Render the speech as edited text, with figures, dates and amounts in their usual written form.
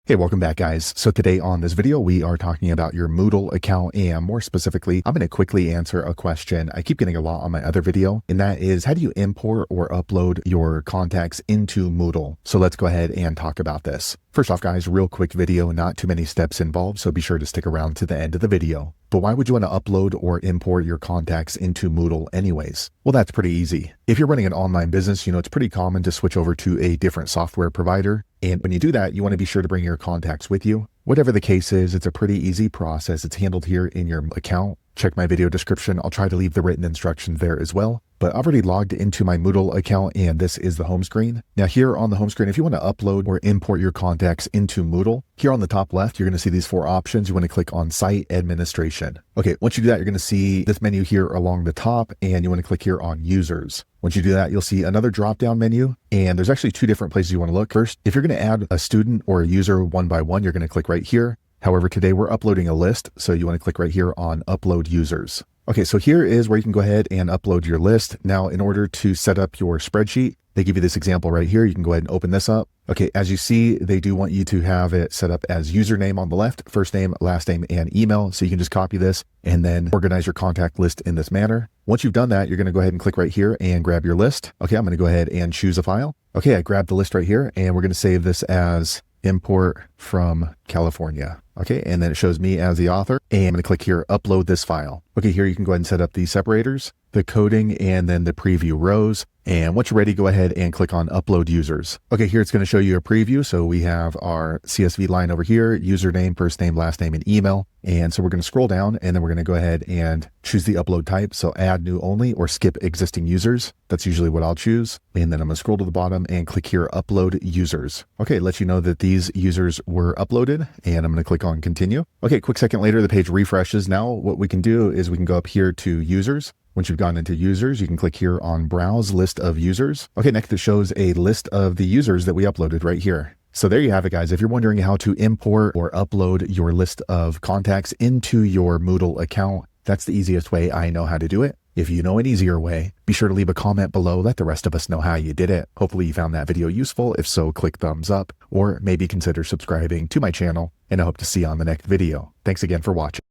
Hey, welcome back guys. So today on this video, we are talking about your Moodle account, and more specifically, I'm going to quickly answer a question I keep getting a lot on my other video, and that is, how do you import or upload your contacts into Moodle? So let's go ahead and talk about this. First off guys, real quick video, not too many steps involved, so be sure to stick around to the end of the video. But why would you want to upload or import your contacts into Moodle anyways? Well, that's pretty easy. If you're running an online business, it's pretty common to switch over to a different software provider. And when you do that, you want to be sure to bring your contacts with you. Whatever the case is, it's a pretty easy process. It's handled here in your account. Check my video description. I'll try to leave the written instructions there as well. But I've already logged into my Moodle account, and this is the home screen. Now here on the home screen, if you want to upload or import your contacts into Moodle, here on the top left, you're going to see these four options. You want to click on Site Administration. Okay, once you do that, you're going to see this menu here along the top, and you want to click here on Users. Once you do that, you'll see another drop-down menu, and there's actually two different places you want to look. First, if you're going to add a student or a user one by one, you're going to click right here. However, today we're uploading a list, so you want to click right here on Upload Users. Okay, so here is where you can go ahead and upload your list. Now, in order to set up your spreadsheet, they give you this example right here. You can go ahead and open this up. Okay, as you see, they do want you to have it set up as username on the left, first name, last name, and email. So you can just copy this and then organize your contact list in this manner. Once you've done that, you're going to go ahead and click right here and grab your list. Okay, I'm going to go ahead and choose a file. Okay, I grabbed the list right here, and we're going to save this as import from California. Okay, and then it shows me as the author, and I'm going to click here, upload this file. Okay, here you can go ahead and set up the separators, the coding, and then the preview rows. And once you're ready, go ahead and click on Upload Users. Okay, here it's going to show you a preview. So we have our CSV line over here, username, first name, last name, and email. And so we're going to scroll down, and then we're going to go ahead and choose the upload type. So add new only or skip existing users. That's usually what I'll choose. And then I'm going to scroll to the bottom and click here, Upload Users. Okay, it lets you know that these users were uploaded, and I'm going to click on Continue. Okay, quick second later, the page refreshes. Now what we can do is we can go up here to Users. Once you've gone into users, you can click here on Browse List of Users. Okay, next it shows a list of the users that we uploaded right here. So there you have it, guys. If you're wondering how to import or upload your list of contacts into your Moodle account, that's the easiest way I know how to do it. If you know an easier way, be sure to leave a comment below. Let the rest of us know how you did it. Hopefully you found that video useful. If so, click thumbs up, or maybe consider subscribing to my channel, and I hope to see you on the next video. Thanks again for watching.